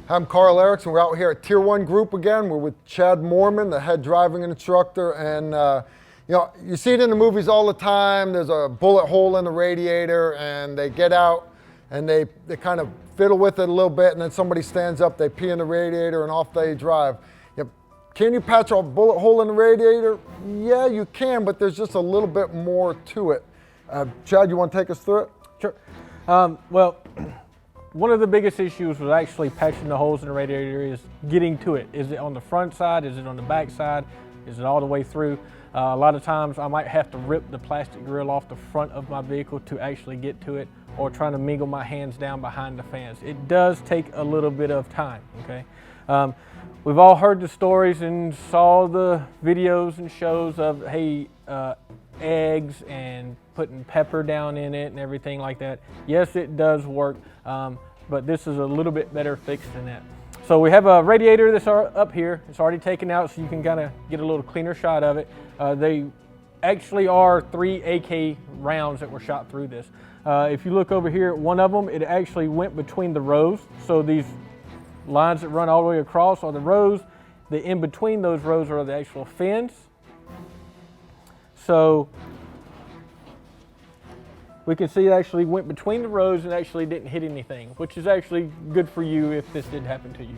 I'm Karl Erickson. We're out here at Tier 1 Group again. We're with Chad Moorman, the head driving instructor. And you see it in the movies all the time. There's a bullet hole in the radiator, and they get out and they kind of fiddle with it a little bit, and then somebody stands up, they pee in the radiator, and off they drive. Can you patch a bullet hole in the radiator? Yeah, you can, but there's just a little bit more to it. Chad, you want to take us through it? Sure. Well, one of the biggest issues with actually patching the holes in the radiator is getting to it. Is it on the front side? Is it on the back side? Is it all the way through? A lot of times I might have to rip the plastic grill off the front of my vehicle to actually get to it, or trying to mingle my hands down behind the fans. It does take a little bit of time, okay? We've all heard the stories and saw the videos and shows of, hey, eggs and putting pepper down in it and everything like that. Yes, it does work, but this is a little bit better fixed than that. So we have a radiator that's up here. It's already taken out, so you can kind of get a little cleaner shot of it. They actually are 3 AK rounds that were shot through this. If you look over here at one of them, it actually went between the rows. So these lines that run all the way across are the rows. The in between those rows are the actual fins. So we can see it actually went between the rows and actually didn't hit anything, which is actually good for you if this did happen to you.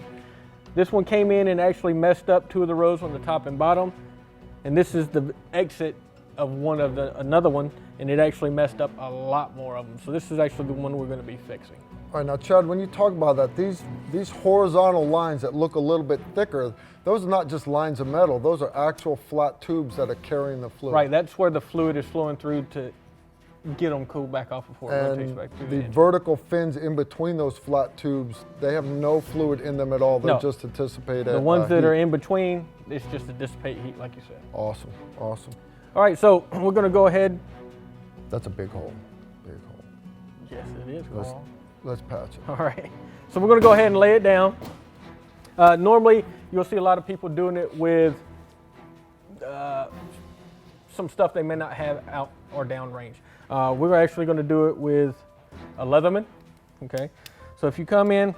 This one came in and actually messed up 2 of the rows on the top and bottom, and this is the exit of another one, and it actually messed up a lot more of them. So this is actually the one we're going to be fixing. All right, now Chad, when you talk about that, these horizontal lines that look a little bit thicker, those are not just lines of metal, those are actual flat tubes that are carrying the fluid. Right, that's where the fluid is flowing through to get them cooled back off before it rotates back through the engine. Vertical fins in between those flat tubes, they have no fluid in them at all. They're just to dissipate the ones that are in between, it's just to dissipate heat, like you said. Awesome, awesome. All right, so we're going to go ahead. That's a big hole, big hole. Yes, it is, Karl. Let's patch it. All right, so we're going to go ahead and lay it down. Normally, you'll see a lot of people doing it with some stuff they may not have out or down range. We're actually going to do it with a Leatherman, okay? So if you come in,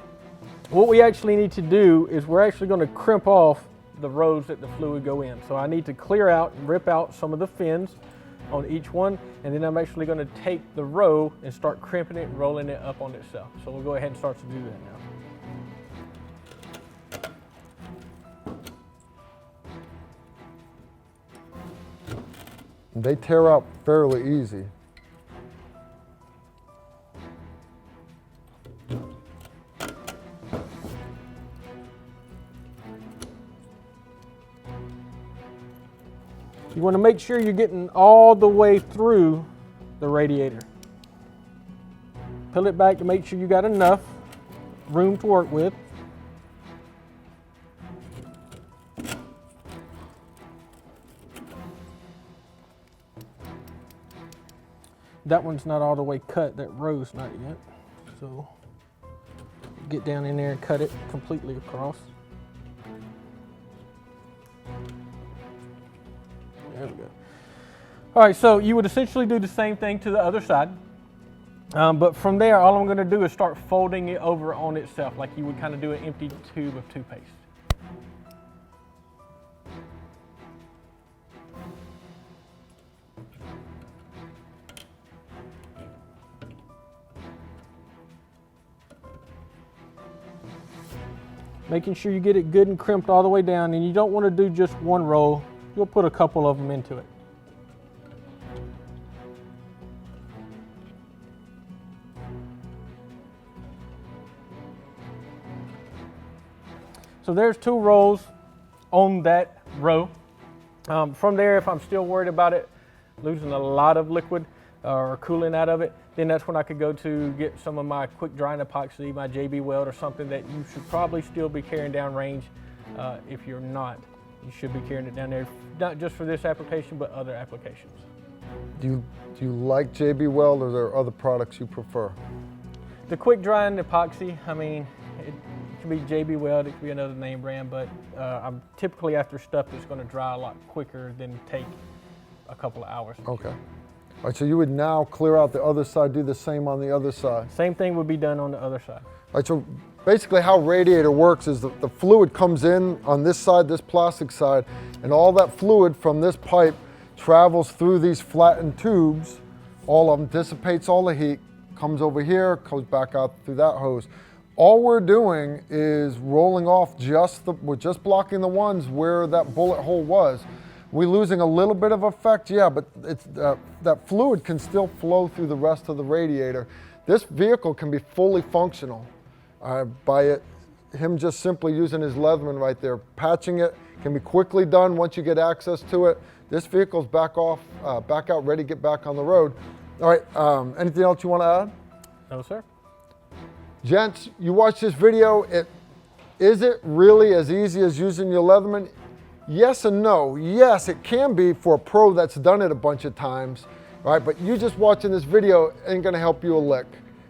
what we actually need to do is we're actually going to crimp off the rows that the fluid go in. So I need to clear out and rip out some of the fins on each one, and then I'm actually going to take the row and start crimping it and rolling it up on itself. So we'll go ahead and start to do that now. They tear out fairly easy. You want to make sure you're getting all the way through the radiator. Pull it back to make sure you got enough room to work with. That one's not all the way cut, that row's not yet. So get down in there and cut it completely across. There we go. All right, so you would essentially do the same thing to the other side. But from there, all I'm going to do is start folding it over on itself, like you would kind of do an empty tube of toothpaste. Making sure you get it good and crimped all the way down, and you don't want to do just one roll. You'll put a couple of them into it. So there's 2 rolls on that row. From there, if I'm still worried about it losing a lot of liquid or cooling out of it, then that's when I could go to get some of my quick drying epoxy, my JB Weld, or something that you should probably still be carrying down range. If you're not, you should be carrying it down there, not just for this application, but other applications. Do you like JB Weld, or are there other products you prefer? The quick drying epoxy, I mean, it could be JB Weld, it could be another name brand, but I'm typically after stuff that's going to dry a lot quicker than take a couple of hours. Okay. All right, so you would now clear out the other side, do the same on the other side. Same thing would be done on the other side. All right, so basically how Radiator works is the fluid comes in on this side, this plastic side, and all that fluid from this pipe travels through these flattened tubes, all of them, dissipates all the heat, comes over here, comes back out through that hose. All we're doing is rolling off we're just blocking the ones where that bullet hole was. We're losing a little bit of effect, yeah, but it's, that fluid can still flow through the rest of the radiator. This vehicle can be fully functional by him just simply using his Leatherman right there. Patching it can be quickly done once you get access to it. This vehicle's back out, ready to get back on the road. All right, anything else you want to add? No, sir. Gents, you watch this video, is it really as easy as using your Leatherman? Yes and no. Yes, it can be for a pro that's done it a bunch of times, right? But you just watching this video ain't gonna help you a lick,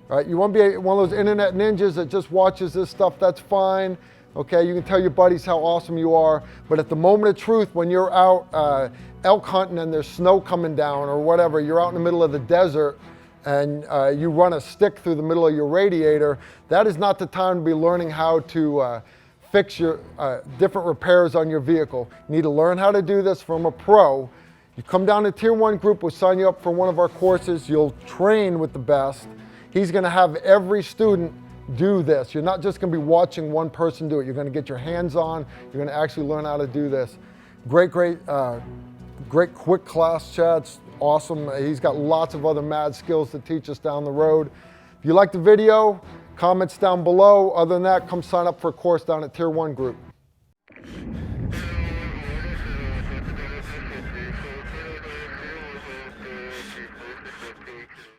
right? You wanna be one of those internet ninjas that just watches this stuff, that's fine. Okay, you can tell your buddies how awesome you are, but at the moment of truth, when you're out elk hunting and there's snow coming down or whatever, you're out in the middle of the desert and you run a stick through the middle of your radiator, that is not the time to be learning how to fix your different repairs on your vehicle. You need to learn how to do this from a pro. You come down to Tier 1 group, we'll sign you up for one of our courses, you'll train with the best. He's gonna have every student do this. You're not just gonna be watching one person do it. You're gonna get your hands on, you're gonna actually learn how to do this. Great quick class, Chad. It's awesome. He's got lots of other mad skills to teach us down the road. If you like the video, comments down below. Other than that, come sign up for a course down at Tier 1 Group.